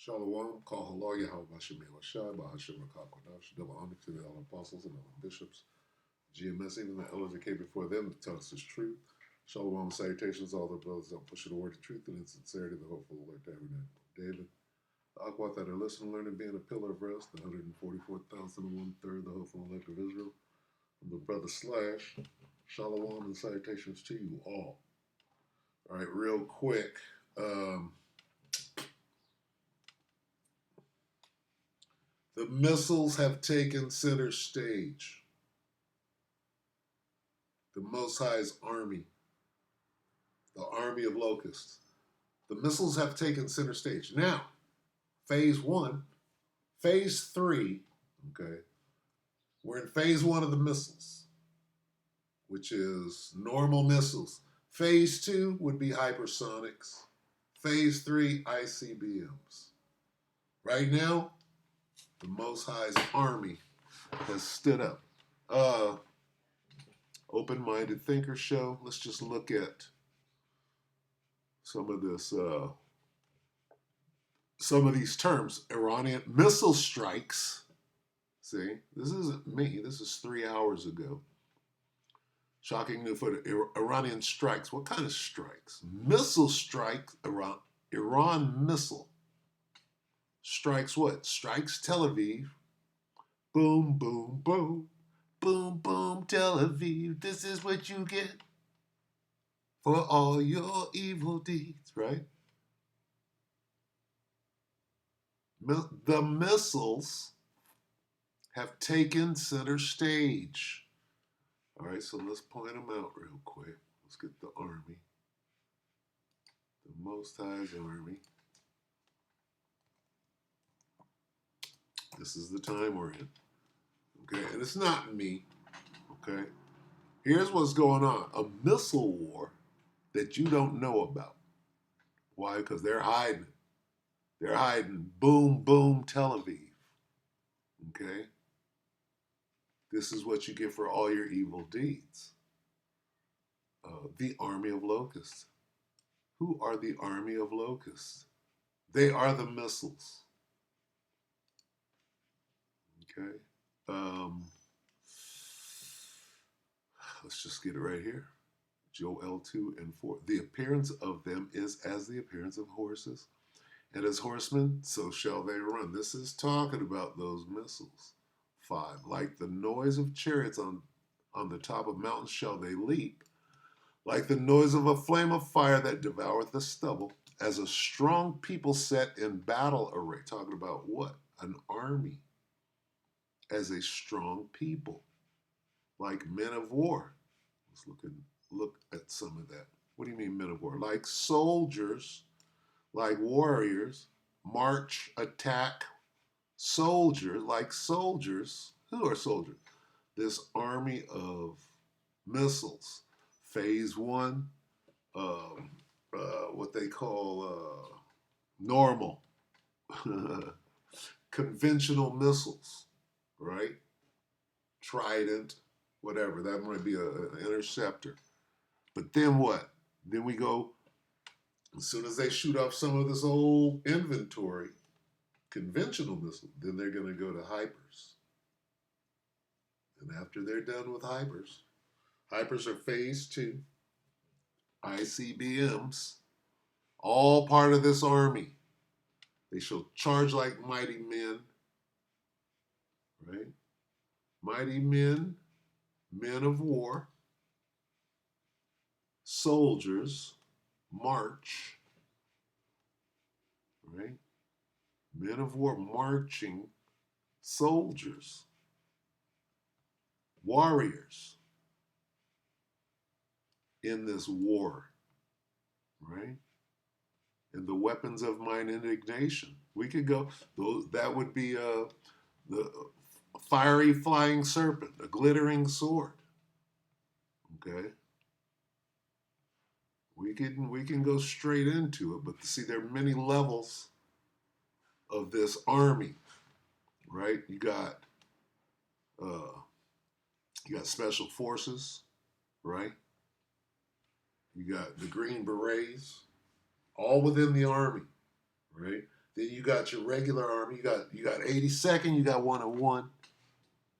Shalom, call halal Yahweh Hashem Shai, Bahashem Rakakwadash, double honor to the all apostles and all bishops, GMS, even the elders that came before them to tell us this truth. Shalom, salutations, all the brothers that push the word of truth and in sincerity, the hopeful Lord Tabernacle of David. The Akwat that are listening, learning, being a pillar of rest, the 144,001 the hopeful elect of Israel. I'm the brother Slash. Shalom and salutations to you all. All right, real quick. The missiles have taken center stage. The Most High's army, the army of locusts. The missiles have taken center stage. Now, phase one, phase three, okay, we're in phase one of the missiles, which is normal missiles. Phase two would be hypersonics. Phase three, ICBMs. Right now, the Most High's army has stood up. Open-minded thinker show. Let's just look at some of this, some of these terms. Iranian missile strikes. See, this isn't me. This is 3 hours ago. Shocking new footage. Iranian strikes. What kind of strikes? Missile strikes. Iran missile strikes what? Strikes Tel Aviv. Boom, boom, boom. Boom, boom, Tel Aviv. This is what you get for all your evil deeds, right? The missiles have taken center stage. All right, so let's point them out real quick. Let's get the army. The Most High's army. This is the time we're in. Okay, and it's not me. Okay, here's what's going on: a missile war that you don't know about. Why? Because they're hiding. They're hiding. Boom, boom, Tel Aviv. Okay, this is what you get for all your evil deeds. The army of locusts. Who are the army of locusts? They are the missiles. Okay. Let's just get it right here. Joel 2 and 4. The appearance of them is as the appearance of horses, and as horsemen, so shall they run. This is talking about those missiles. 5. Like the noise of chariots on the top of mountains shall they leap, like the noise of a flame of fire that devoureth the stubble, as a strong people set in battle array. Talking about what? An army. As a strong people, like men of war. Let's look at some of that. What do you mean men of war? Like soldiers, like warriors, march, attack, soldiers, like soldiers. Who are soldiers? This army of missiles. Phase one, what they call normal, conventional missiles, right? Trident, whatever. That might be an interceptor. But then what? Then we go, as soon as they shoot off some of this old inventory, conventional missile, then they're going to go to hypers. And after they're done with hypers are phase two, ICBMs, all part of this army. They shall charge like mighty men, right? Mighty men, men of war, soldiers, march, right? Men of war marching, soldiers, warriors in this war, right? And the weapons of mine indignation. We could go, that would be the fiery flying serpent, a glittering sword. Okay? We can go straight into it, but see, there are many levels of this army, right? You got special forces, right? You got the Green Berets, all within the army, right? Then you got your regular army. You got 82nd. You got 101.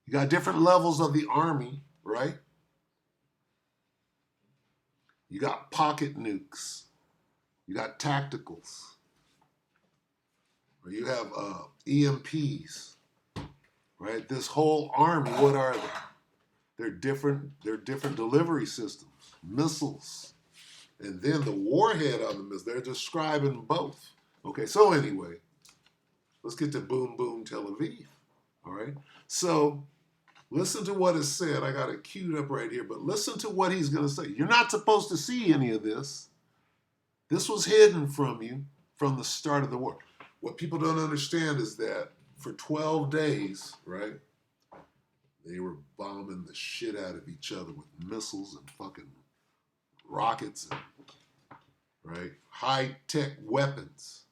You got different levels of the army, right? You got pocket nukes. You got tacticals. Or you have EMPs, right? This whole army, what are they? They're different delivery systems, missiles. And then the warhead on them is they're describing both. Okay, so anyway, let's get to Boom Boom Tel Aviv. All right. So listen to what is said. I got it queued up right here, but listen to what he's going to say. You're not supposed to see any of this. This was hidden from you from the start of the war. What people don't understand is that for 12 days, right, they were bombing the shit out of each other with missiles and fucking rockets and, right, high-tech weapons.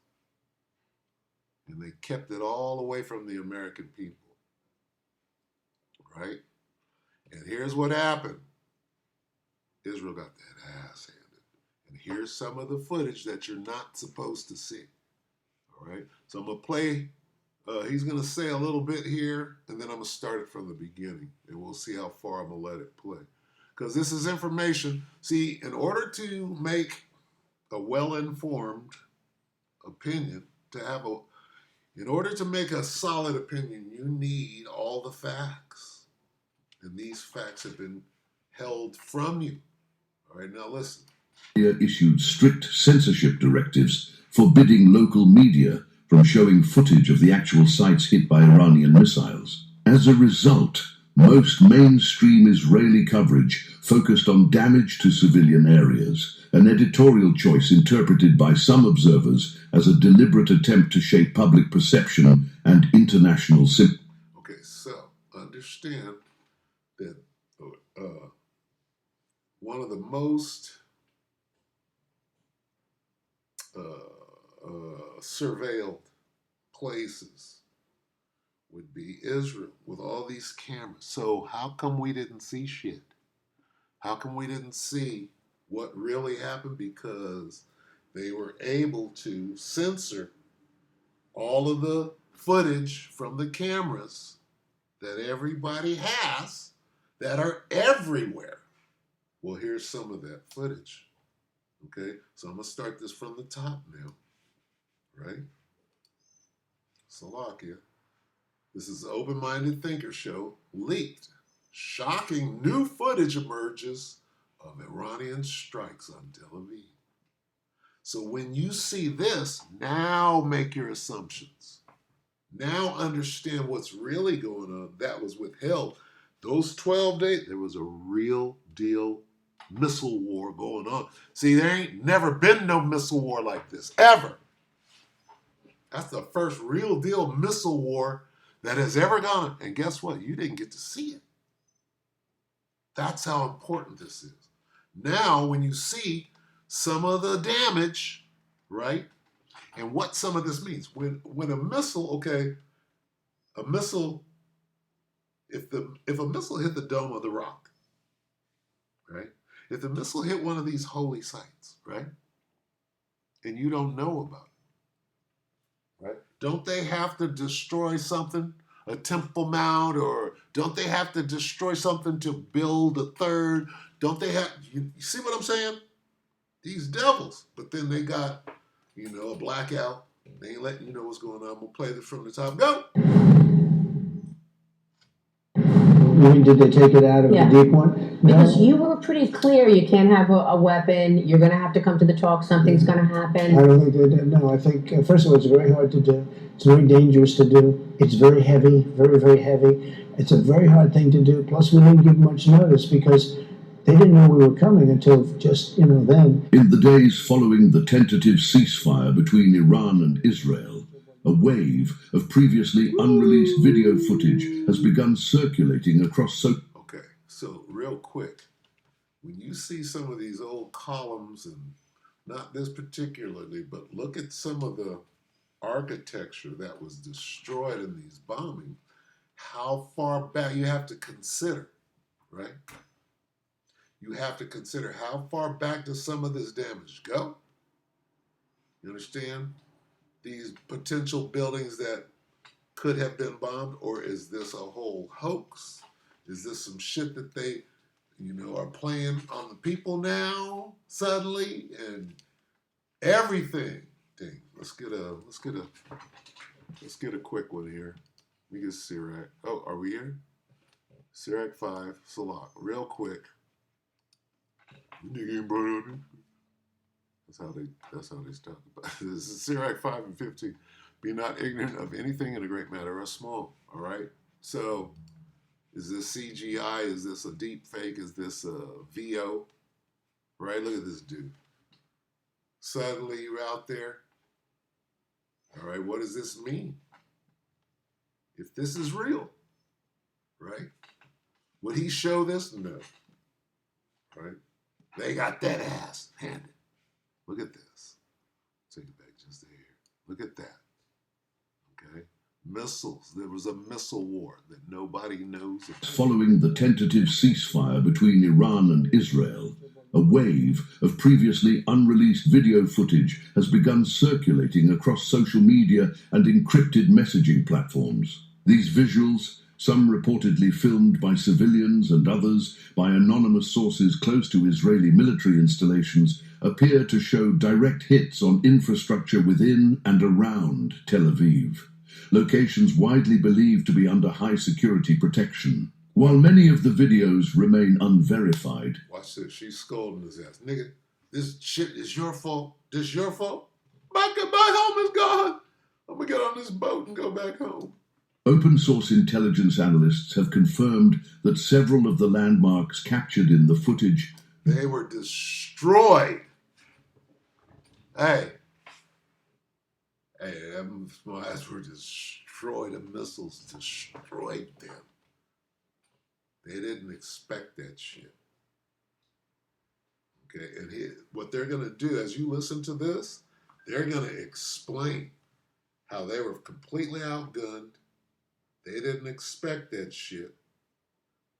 And they kept it all away from the American people, right? And here's what happened. Israel got that ass handed. And here's some of the footage that you're not supposed to see, all right? So I'm going to play, he's going to say a little bit here, and then I'm going to start it from the beginning, and we'll see how far I'm going to let it play. Because this is information. See, in order to make a well-informed opinion, in order to make a solid opinion, you need all the facts. And these facts have been held from you. All right, now listen. Issued strict censorship directives forbidding local media from showing footage of the actual sites hit by Iranian missiles. As a result, most mainstream Israeli coverage focused on damage to civilian areas, an editorial choice interpreted by some observers as a deliberate attempt to shape public perception and international sympathy. Okay, so understand that one of the most surveilled places would be Israel with all these cameras. So how come we didn't see shit? How come we didn't see what really happened? Because they were able to censor all of the footage from the cameras that everybody has that are everywhere. Well, here's some of that footage. Okay, so I'm going to start this from the top now, right? Salakia. This is the Open-Minded Thinker Show. Leaked. Shocking new footage emerges of Iranian strikes on Tel Aviv. So when you see this, now make your assumptions. Now understand what's really going on. That was withheld. Those 12 days, there was a real deal missile war going on. See, there ain't never been no missile war like this, ever. That's the first real deal missile war that has ever gone on. And guess what? You didn't get to see it. That's how important this is. Now, when you see some of the damage, right, and what some of this means. When a missile, okay, a missile, if a missile hit the Dome of the Rock, right, if the missile hit one of these holy sites, right, and you don't know about it, right, don't they have to destroy something, a temple mount, or don't they have to destroy something to build a third? Don't they have, you see what I'm saying? These devils, but then they got, a blackout. They ain't letting you know what's going on. I'm going to play this from the top. Go! You mean, did they take it out of the deep one? Because you were pretty clear you can't have a weapon. You're going to have to come to the talk. Something's going to happen. I don't think they did. No, I think, first of all, it's very hard to do. It's very dangerous to do. It's very heavy, very, very heavy. It's a very hard thing to do. Plus, we didn't give much notice because they didn't know we were coming until just, then. In the days following the tentative ceasefire between Iran and Israel, a wave of previously unreleased video footage has begun circulating across Okay, so real quick, when you see some of these old columns, and not this particularly, but look at some of the architecture that was destroyed in these bombings, how far back you have to consider, right? You have to consider how far back does some of this damage go? You understand? these potential buildings that could have been bombed, or is this a whole hoax? Is this some shit that they, are playing on the people now suddenly and everything? Dang, let's get a quick one here. Let me get Sirac. Oh, are we here? Sirac 5, Salak. Real quick. Nigga ain't brought on it. That's how they talk about it. This is Sirac 5 and 15. Be not ignorant of anything in a great matter or small. All right? So, is this CGI? Is this a deep fake? Is this a VO? Right? Look at this dude. Suddenly you're out there. All right, what does this mean? If this is real, right? Would he show this? No. Right? They got that ass handed. Look at this. Take it back just a hair. Look at that. Okay? Missiles. There was a missile war that nobody knows about. Following the tentative ceasefire between Iran and Israel, a wave of previously unreleased video footage has begun circulating across social media and encrypted messaging platforms. These visuals, some reportedly filmed by civilians and others by anonymous sources close to Israeli military installations, appear to show direct hits on infrastructure within and around Tel Aviv, locations widely believed to be under high security protection. While many of the videos remain unverified. Watch this. She's scolding his ass. Nigga, this shit is your fault. This your fault? My home is gone. I'm going to get on this boat and go back home. Open source intelligence analysts have confirmed that several of the landmarks captured in the footage, they were destroyed. Hey, them smiles were destroyed. The missiles destroyed them. They didn't expect that shit. Okay, and what they're going to do, as you listen to this, they're going to explain how they were completely outgunned. They didn't expect that shit.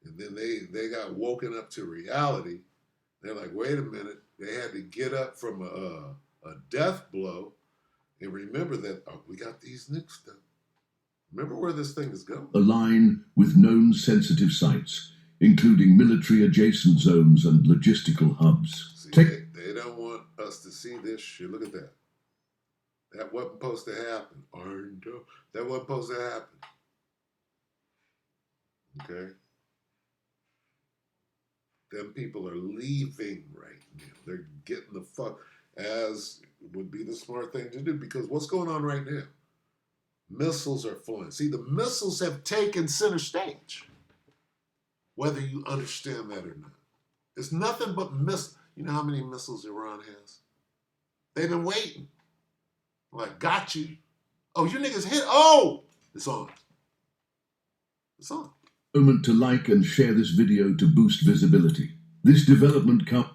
And then they got woken up to reality. They're like, wait a minute. They had to get up from a death blow and remember that, we got these nukes done. Remember where this thing is going. Align with known sensitive sites, including military adjacent zones and logistical hubs. See, they don't want us to see this shit. Look at that. That wasn't supposed to happen. That wasn't supposed to happen. Okay? Them people are leaving right now. They're getting the fuck, as would be the smart thing to do, because what's going on right now? Missiles are flying. See, the missiles have taken center stage, whether you understand that or not. It's nothing but missiles. You know how many missiles Iran has? They've been waiting. Like, got you. Oh, you niggas hit. Oh, it's on. It's on. Moment to like and share this video to boost visibility. This development Slovakia.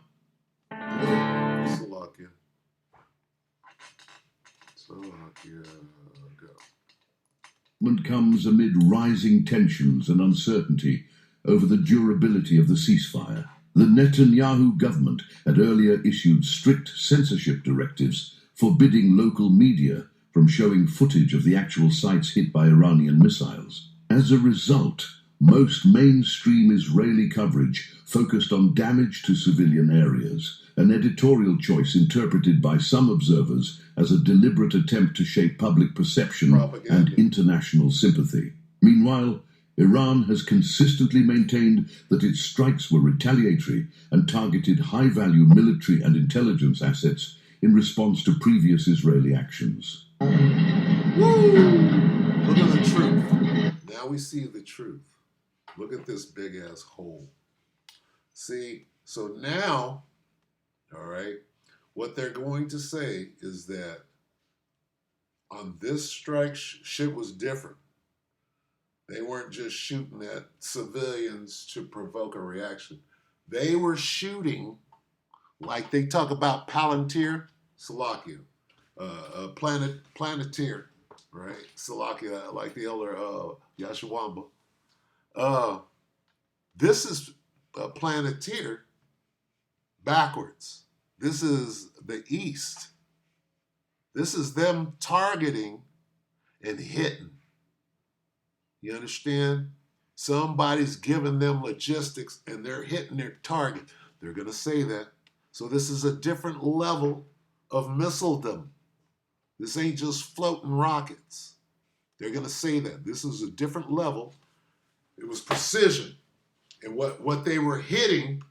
comes amid rising tensions and uncertainty over the durability of the ceasefire. The Netanyahu government had earlier issued strict censorship directives forbidding local media from showing footage of the actual sites hit by Iranian missiles. As a result, most mainstream Israeli coverage focused on damage to civilian areas, an editorial choice interpreted by some observers as a deliberate attempt to shape public perception and international sympathy. Meanwhile, Iran has consistently maintained that its strikes were retaliatory and targeted high-value military and intelligence assets in response to previous Israeli actions. Woo! Look at the truth. Now we see the truth. Look at this big-ass hole. See, so now, all right, what they're going to say is that on this strike, shit was different. They weren't just shooting at civilians to provoke a reaction. They were shooting, like they talk about Palantir, Slovakia, Planeteer, right? Slovakia, like the elder Yashawamba. This is Planeteer backwards. This is the East. This is them targeting and hitting. You understand? Somebody's giving them logistics and they're hitting their target. They're going to say that. So this is a different level of missiledom. This ain't just floating rockets. They're going to say that. This is a different level. It was precision. And what they were hitting,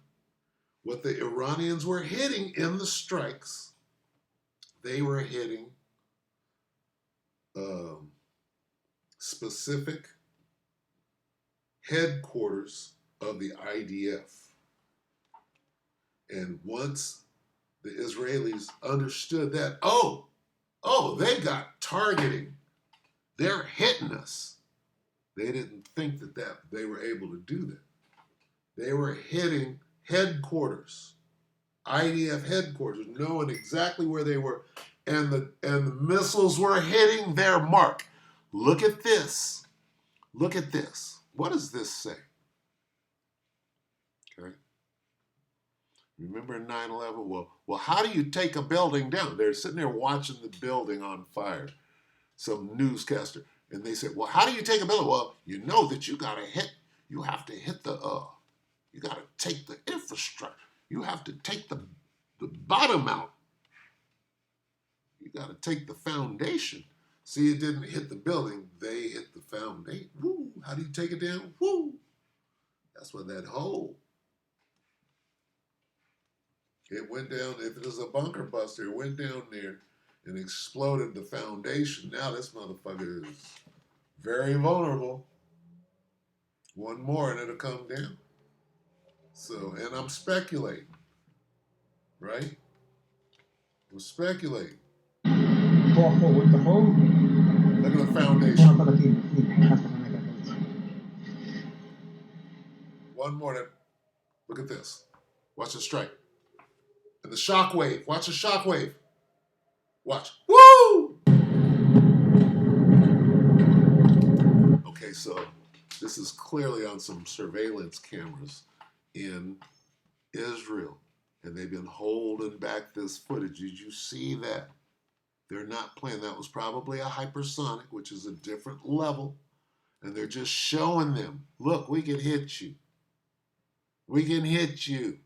what the Iranians were hitting in the strikes, they were hitting specific headquarters of the IDF. And once the Israelis understood that, oh, they got targeting. They're hitting us. They didn't think that they were able to do that. They were hitting headquarters, IDF headquarters, knowing exactly where they were, and the missiles were hitting their mark. Look at this. Look at this. What does this say? Okay. Remember in 9/11? Well, how do you take a building down? They're sitting there watching the building on fire. Some newscaster, and they said, well, how do you take a building? Well, you know that you have to hit you got to take the infrastructure. You have to take the bottom out. You got to take the foundation. See, it didn't hit the building. They hit the foundation. Woo! How do you take it down? Woo! That's what that hole. It went down. If it was a bunker buster, it went down there and exploded the foundation. Now this motherfucker is very vulnerable. One more and it'll come down. So, and I'm speculating, right? I'm speculating. With the hole. Look at the foundation. One more. Look at this. Watch the strike. And the shock wave. Watch the shock wave. Watch. Woo! Okay, so this is clearly on some surveillance cameras in Israel. And they've been holding back this footage. Did you see that? They're not playing. That was probably a hypersonic, which is a different level. And they're just showing them, look, we can hit you. We can hit you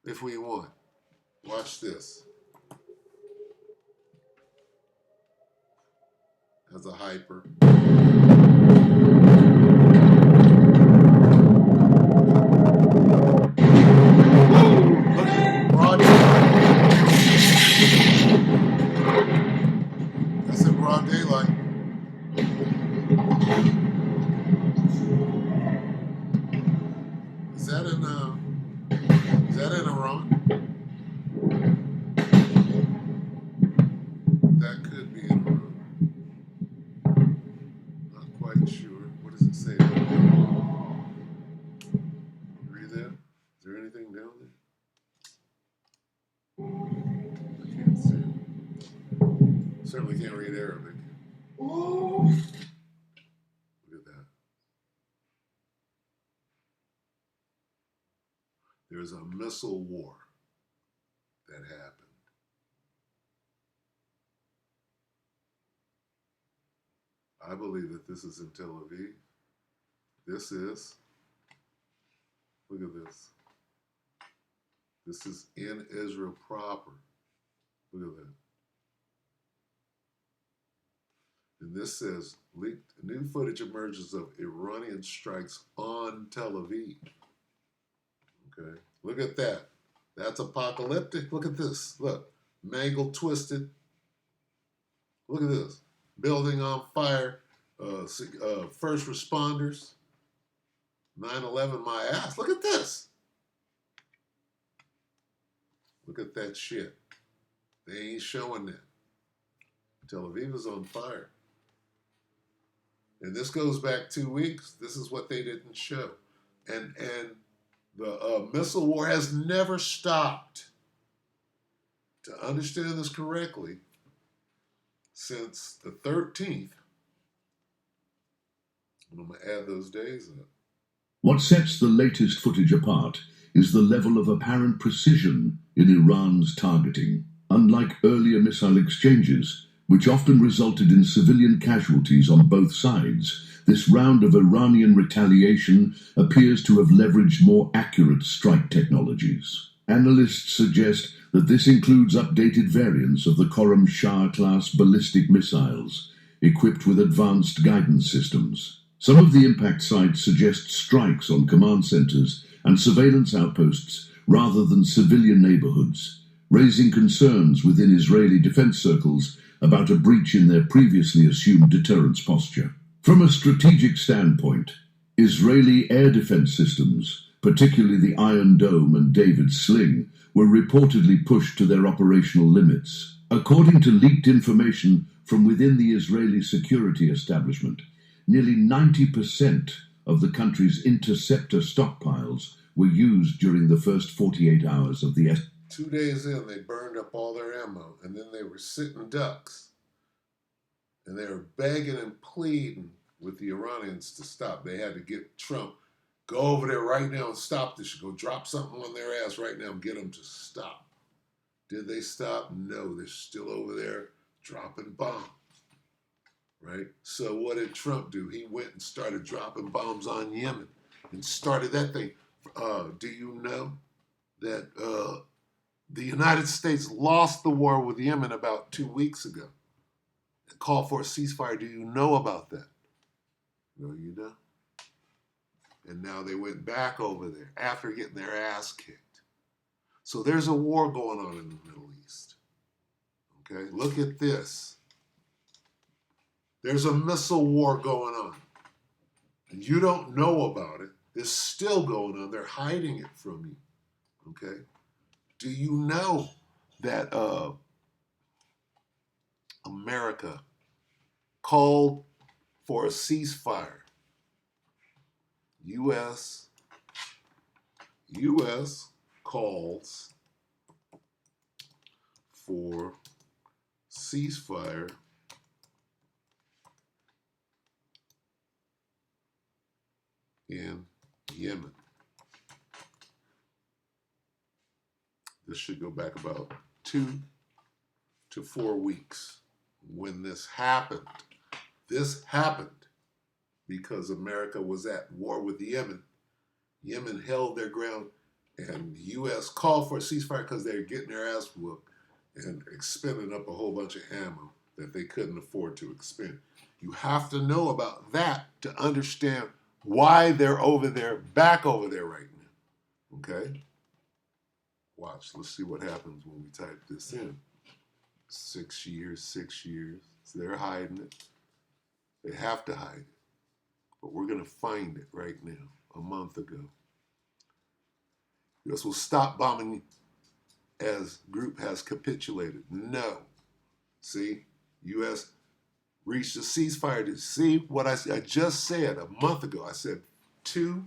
if we want. Watch this. As a hyper. Look at broad daylight. That's in broad daylight. Is that in Iran? That could be in Iran. Not quite sure. What does it say? Read that? Is there anything down there? I can't see it. Certainly can't read Arabic. Look at that. There's a missile war that happened. I believe that this is in Tel Aviv. This is, look at this. This is in Israel proper. Look at that. And this says, leaked new footage emerges of Iranian strikes on Tel Aviv. Okay, look at that. That's apocalyptic. Look at this. Look, mangled, twisted. Look at this. Building on fire. First responders. 9/11, my ass. Look at this. Look at that shit. They ain't showing that. Tel Aviv is on fire. And this goes back 2 weeks. This is what they didn't show. And the missile war has never stopped. To understand this correctly, since the 13th, and I'm going to add those days up. What sets the latest footage apart is the level of apparent precision in Iran's targeting. Unlike earlier missile exchanges, which often resulted in civilian casualties on both sides, this round of Iranian retaliation appears to have leveraged more accurate strike technologies. Analysts suggest that this includes updated variants of the Khorram Shah-class ballistic missiles, equipped with advanced guidance systems. Some of the impact sites suggest strikes on command centers and surveillance outposts rather than civilian neighborhoods, raising concerns within Israeli defense circles about a breach in their previously assumed deterrence posture. From a strategic standpoint, Israeli air defense systems, particularly the Iron Dome and David's Sling, were reportedly pushed to their operational limits. According to leaked information from within the Israeli security establishment, nearly 90% of the country's interceptor stockpiles were used during the first 48 hours of the 2 days in, they burned up all their ammo, and then they were sitting ducks. And they were begging and pleading with the Iranians to stop. They had to get Trump, go over there right now and stop this. Go drop something on their ass right now and get them to stop. Did they stop? No, they're still over there dropping bombs. Right? So what did Trump do? He went and started dropping bombs on Yemen and started that thing. Do you know that the United States lost the war with Yemen about 2 weeks ago? And called for a ceasefire. Do you know about that? No, you don't. And now they went back over there after getting their ass kicked. So there's a war going on in the Middle East. Okay, look at this. There's a missile war going on. And you don't know about it. It's still going on. They're hiding it from you. Okay? Do you know that America called for a ceasefire? U.S. calls for ceasefire in Yemen. This should go back about 2 to 4 weeks when this happened. This happened because America was at war with Yemen. Yemen held their ground, and the U.S. called for a ceasefire because they were getting their ass whooped and expending up a whole bunch of ammo that they couldn't afford to expend. You have to know about that to understand why they're over there, back over there right now. Okay? Watch. Let's see what happens when we type this in. 6 years, 6 years. So they're hiding it. They have to hide it. But we're going to find it right now, a month ago. U.S. will stop bombing as group has capitulated. No. See? U.S. reached a ceasefire. To see what I just said a month ago. I said 2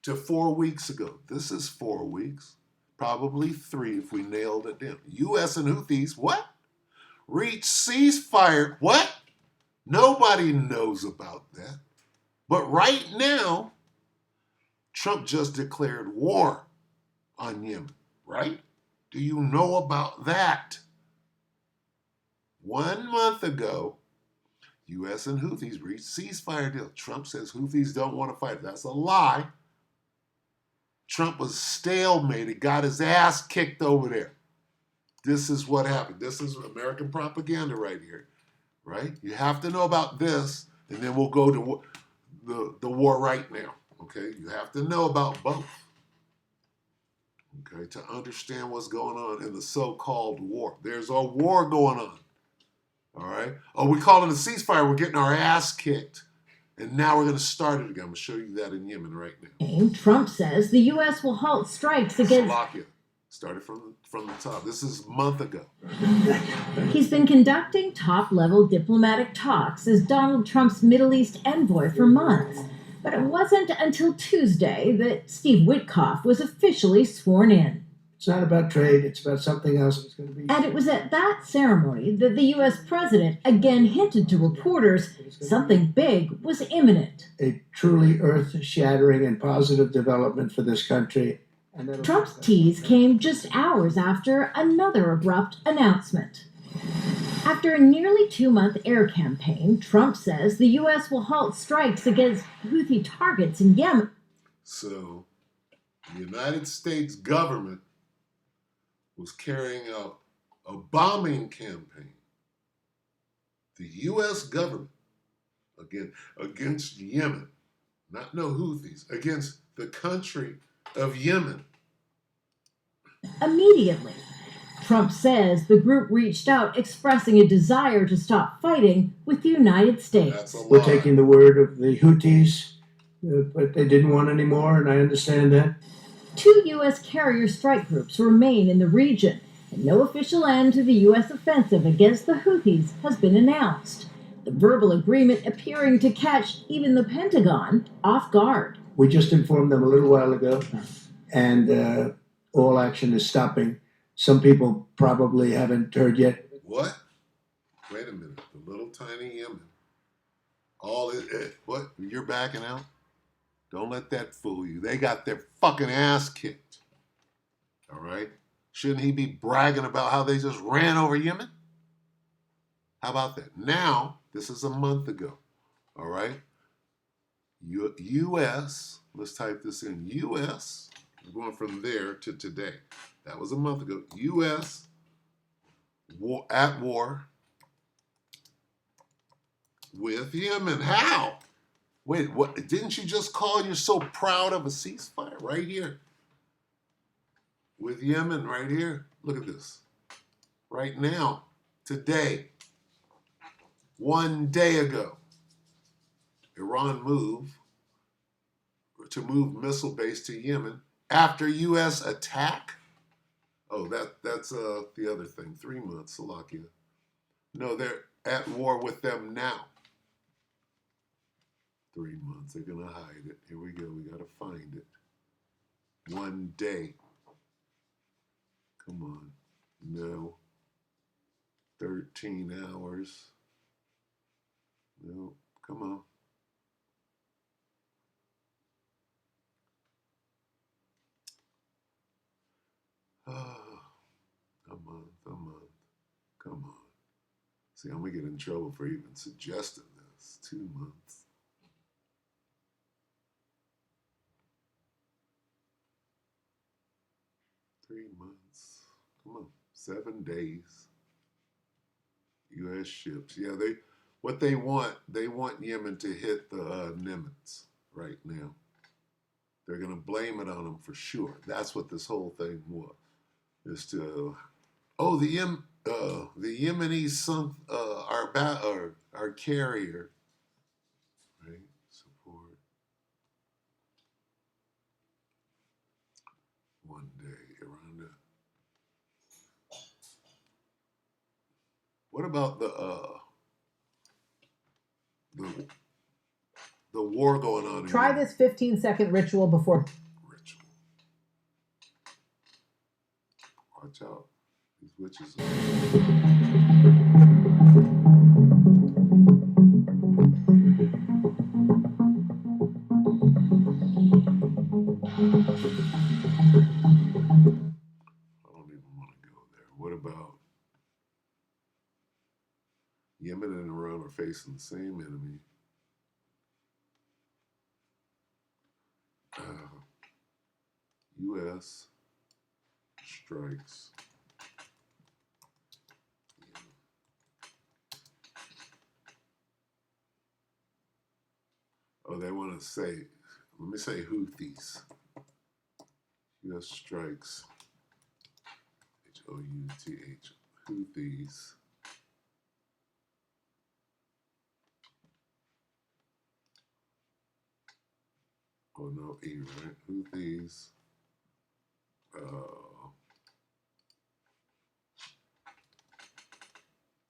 to 4 weeks ago. This is 4 weeks. Probably 3 if we nailed it down. U.S. and Houthis, what? Reached ceasefire. What? Nobody knows about that. But right now, Trump just declared war on Yemen, right? Do you know about that? 1 month ago, U.S. and Houthis reached ceasefire deal. Trump says Houthis don't want to fight. That's a lie. Trump was stalemated, got his ass kicked over there. This is what happened. This is American propaganda right here, right? You have to know about this, and then we'll go to the war right now, okay? You have to know about both, okay, to understand what's going on in the so-called war. There's a war going on, all right? Oh, we call it a ceasefire. We're getting our ass kicked. And now we're going to start it again. I'm going to show you that in Yemen right now. Trump says the U.S. will halt strikes against... Slovakia. Started from the top. This is a month ago. He's been conducting top-level diplomatic talks as Donald Trump's Middle East envoy for months. But it wasn't until Tuesday that Steve Witkoff was officially sworn in. It's not about trade. It's about something else. It's going to be. And it was at that ceremony that the U.S. president again hinted to reporters something big was imminent. A truly earth-shattering and positive development for this country Trump's tease came just hours after another abrupt announcement. After a nearly 2-month air campaign, Trump says the U.S. will halt strikes against Houthi targets in Yemen. So, the United States government was carrying out a bombing campaign. The U.S. government against Yemen, not no Houthis, against the country of Yemen. Immediately, Trump says the group reached out expressing a desire to stop fighting with the United States. That's a lie. We're taking the word of the Houthis, but they didn't want any more, and I understand that. 2 U.S. carrier strike groups remain in the region, and no official end to the U.S. offensive against the Houthis has been announced. The verbal agreement appearing to catch even the Pentagon off guard. We just informed them a little while ago, and all action is stopping. Some people probably haven't heard yet. What? Wait a minute. The little tiny Yemen. What? You're backing out? Don't let that fool you. They got their fucking ass kicked. All right? Shouldn't he be bragging about how they just ran over Yemen? How about that? Now, this is a month ago. All right? U.S., let's type this in. U.S., we're going from there to today. That was a month ago. U.S. At war with Yemen. How? Wait, what? Didn't you just call you're so proud of a ceasefire? Right here. With Yemen, right here. Look at this. Right now. Today. 1 day ago. Iran moved to move missile base to Yemen after U.S. attack. Oh, that's the other thing. 3 months, Slovakia. No, they're at war with them now. 3 months. They're going to hide it. Here we go. We got to find it. 1 day. Come on. No. 13 hours. No. Come on. Oh, a month. Come on. See, I'm going to get in trouble for even suggesting this. 2 months. Three months. Come on. 7 days. U.S. ships. Yeah, they want Yemen to hit the Nimitz right now. They're going to blame it on them for sure. That's what this whole thing was. Is to, the Yemenis sunk our carrier. Right? Support. 1 day around that. What about the war going on? Try this 15-second ritual before. Ritual. Watch out. These witches. I don't even want to go there. What about Yemen and Iran are facing the same enemy? U.S. strikes. Oh, they want to say, let me say Houthis. U.S. strikes. Houth. Houthis. Oh, no, E, right? Houthis.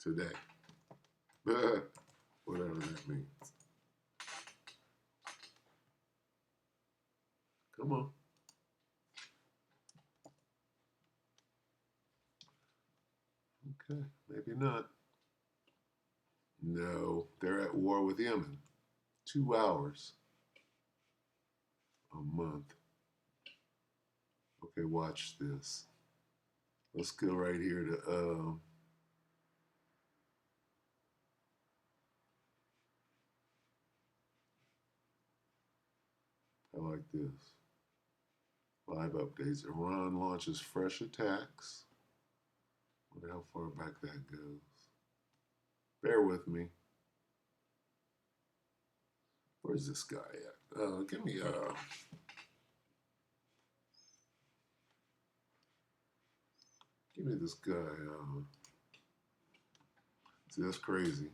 Today. Whatever that means. Come on. Okay, maybe not. No, they're at war with Yemen. 2 hours. A month. Okay, watch this. Let's go right here to I like this. Live updates. Iran launches fresh attacks. Wonder how far back that goes. Bear with me. Where's this guy at? Give me this guy. See, that's crazy.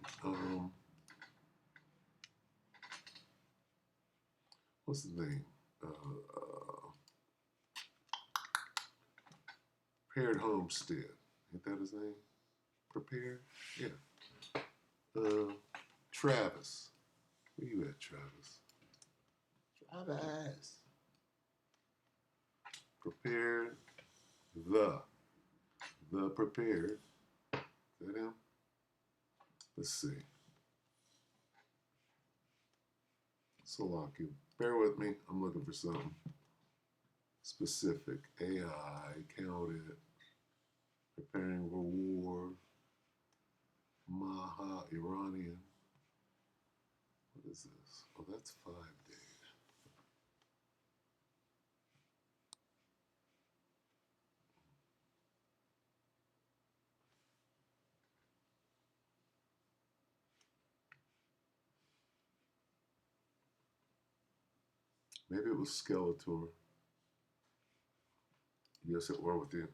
What's his name? Prepared Homestead. Ain't that his name? Prepared? Yeah. Travis. Where you at, Travis? Travis. Prepared. The prepared. Is that him? Let's see. Salaki. Bear with me. I'm looking for something specific. AI. Counted. Preparing for war. Maha. Iranian. What is this? Oh, that's 5 days. Maybe it was Skeletor. U.S. at war with them.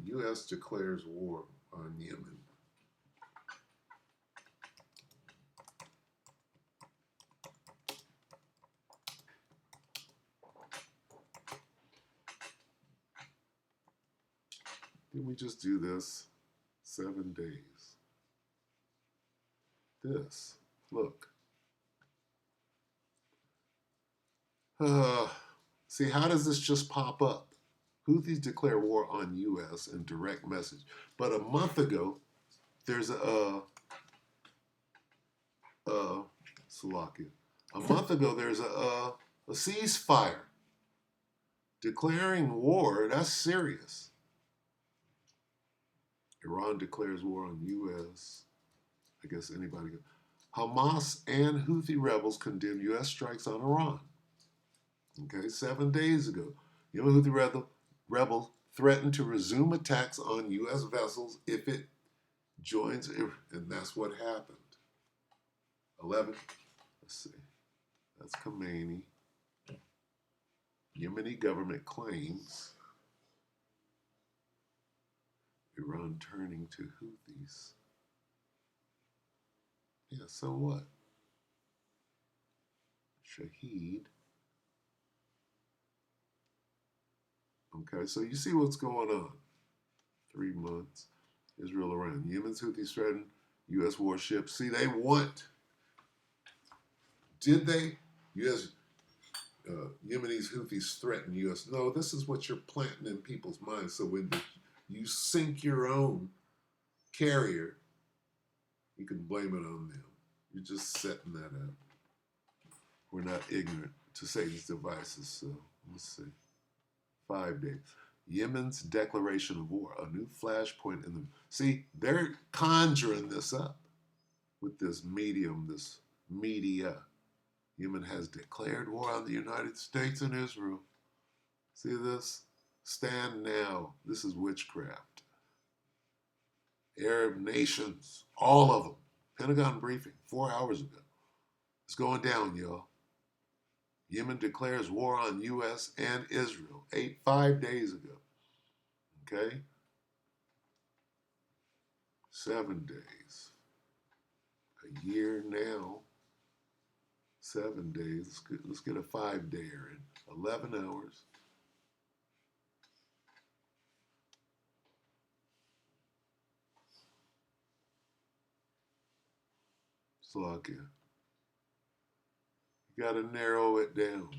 U.S. declares war on Yemen. Didn't we just do this? 7 days. This. Look. See, how does this just pop up? Houthis declare war on U.S. in direct message. But a month ago, there's Salakia. A month ago, there's a ceasefire. Declaring war, that's serious. Iran declares war on U.S. I guess anybody could. Hamas and Houthi rebels condemn U.S. strikes on Iran. Okay, 7 days ago. Houthi rebel threatened to resume attacks on U.S. vessels if it joins, and that's what happened. 11. Let's see. That's Khomeini. Yemeni government claims Iran turning to Houthis. Yeah, so what? Shaheed. Okay, so you see what's going on. 3 months. Israel, Iran. Yemen's Houthis threaten U.S. warships. See, they want. Did they? U.S. Yemenis Houthis threaten U.S. No, this is what you're planting in people's minds. So when you sink your own carrier, you can blame it on them. You're just setting that up. We're not ignorant to Satan's devices. So let's see. 5 days. Yemen's declaration of war, a new flashpoint in the. See, they're conjuring this up with this medium, this media. Yemen has declared war on the United States and Israel. See this? Stand now. This is witchcraft. Arab nations, all of them. Pentagon briefing 4 hours ago. It's going down, y'all. Yemen declares war on U.S. and Israel 5 days ago. Okay? 7 days. A year now. 7 days. Let's get a 5-dayer in 11 hours. Slovakia. You got to narrow it down.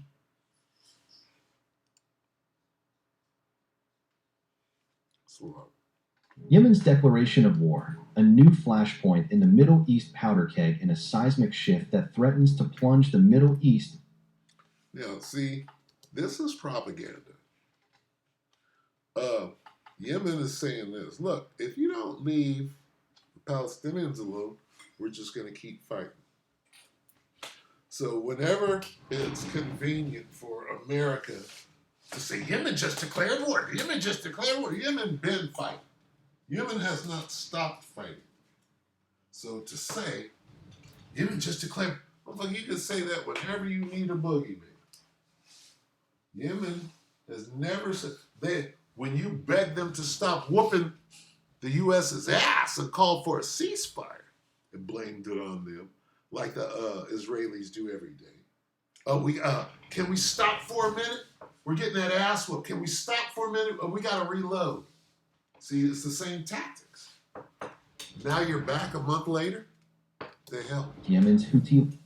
Slovakia. Yemen's declaration of war, a new flashpoint in the Middle East powder keg in a seismic shift that threatens to plunge the Middle East. Now, see, This is propaganda. Yemen is saying this. Look, if you don't leave the Palestinians alone, we're just going to keep fighting. So whenever it's convenient for America to say, Yemen just declared war, Yemen just declared war, Yemen been fighting. Yemen has not stopped fighting. So to say, Yemen just declared, well, you can say that whenever you need a boogeyman. Yemen has never said, when you beg them to stop whooping the U.S.'s ass and called for a ceasefire and blamed it on them, like the Israelis do every day. Can we stop for a minute? We're getting that ass whooped. Can we stop for a minute? We got to reload. See, it's the same tactics. Now you're back a month later. The hell? Yemen's Houthi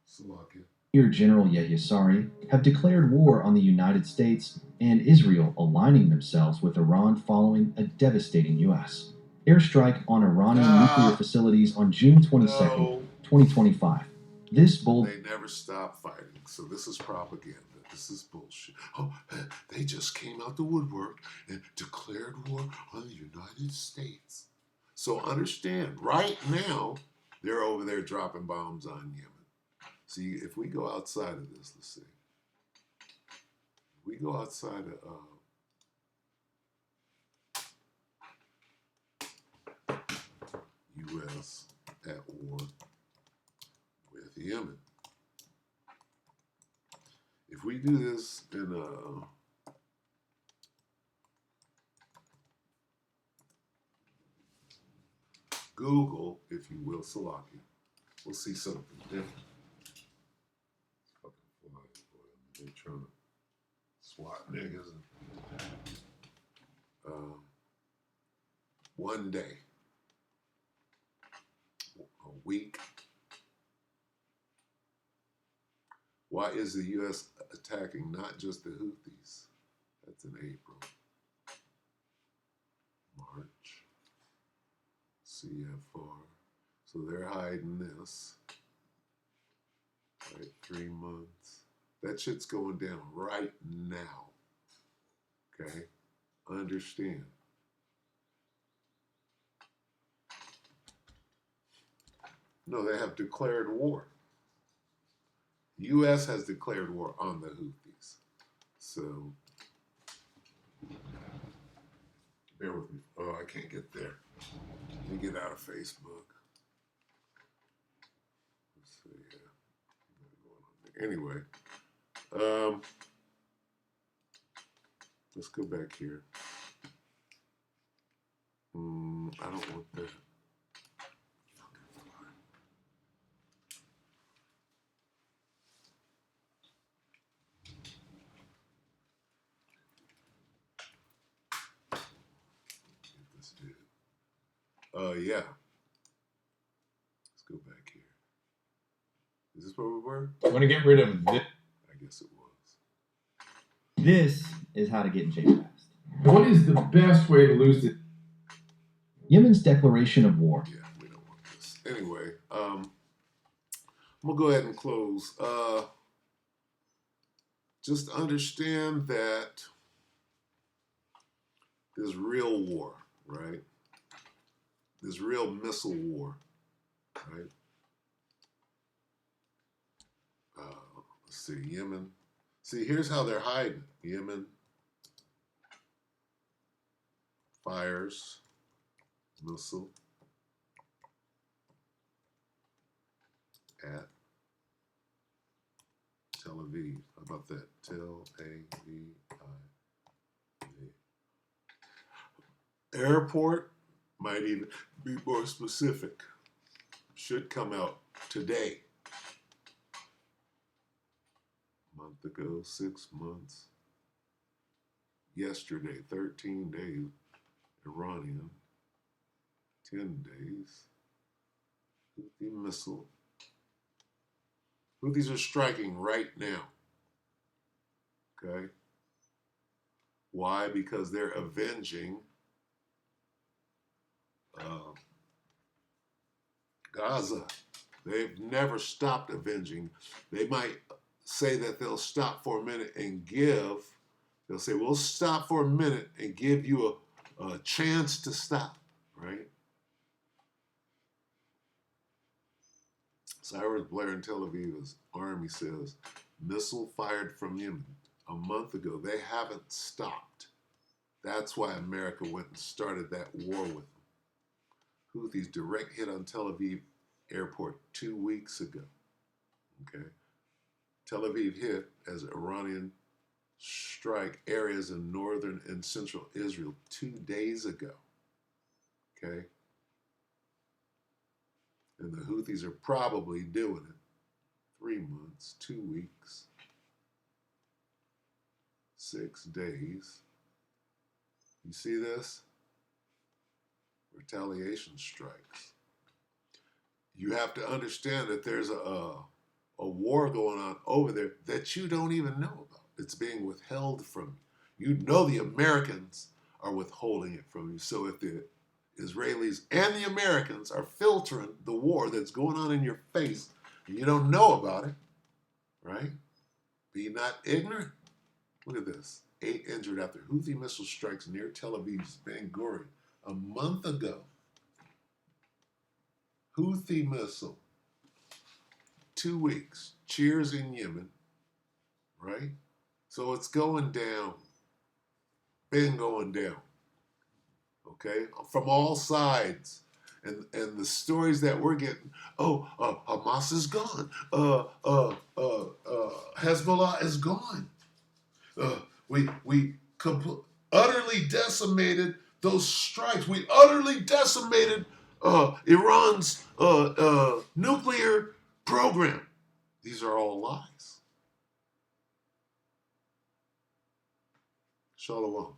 Slovakia. leader General Yahya Sari have declared war on the United States and Israel, aligning themselves with Iran following a devastating U.S. airstrike on Iranian nuclear facilities on June 22nd, 2025. This bold... They never stopped fighting, so this is propaganda. This is bullshit. Oh, they just came out the woodwork and declared war on the United States. So understand, right now, they're over there dropping bombs on Yemen. See, if we go outside of this, let's see. If we go outside of U.S. at war with Yemen. If we do this in Google, if you will, Salakia, we'll see something different. Fucking flies, boy. They're trying to swat niggas. And, one day, a week. Why is the U.S. attacking not just the Houthis? That's in April. March. CFR. So they're hiding this. Right, 3 months. That shit's going down right now. Okay? Understand. No, they have declared war. U.S. has declared war on the Houthis. So, bear with me. Oh, I can't get there. Let me get out of Facebook. Let's see. Anyway, let's go back here. I don't want that. Yeah. Let's go back here. Is this where we were? You want to get rid of this? I guess it was. This is how to get in shape fast. What is the best way to lose it? Yemen's declaration of war. Yeah, we don't want this. Anyway, I'm going to go ahead and close. Just understand that there's real war, right? There's real missile war, right? Let's see, Yemen. See, here's how they're hiding. Yemen fires missile at Tel Aviv. How about that? Tel Aviv. Airport might even be more specific. Should come out today. A month ago, 6 months. Yesterday, 13 days. Iranian. 10 days. Houthi missile. Houthis are striking right now. Okay? Why? Because they're avenging Gaza. They've never stopped avenging. They might say that they'll stop for a minute and they'll say, we'll stop for a minute and give you a chance to stop, right? Cyrus Blair in Tel Aviv's army says, missile fired from Yemen a month ago. They haven't stopped. That's why America went and started that war with them. Houthis direct hit on Tel Aviv airport 2 weeks ago. Okay. Tel Aviv hit as Iranian strike areas in northern and central Israel 2 days ago. Okay. And the Houthis are probably doing it 3 months, 2 weeks, 6 days. You see this? Retaliation strikes. You have to understand that there's a war going on over there that you don't even know about. It's being withheld from you. You know the Americans are withholding it from you. So if the Israelis and the Americans are filtering the war that's going on in your face and you don't know about it, right? Be not ignorant. Look at this. 8 injured after Houthi missile strikes near Tel Aviv's Ben Gurion a month ago. Houthi missile. 2 weeks. Cheers in Yemen, right? So it's going down. Been going down. Okay? From all sides. And the stories that we're getting, Hamas is gone. Hezbollah is gone. We utterly decimated those strikes. We utterly decimated Iran's nuclear program. These are all lies. Shalom.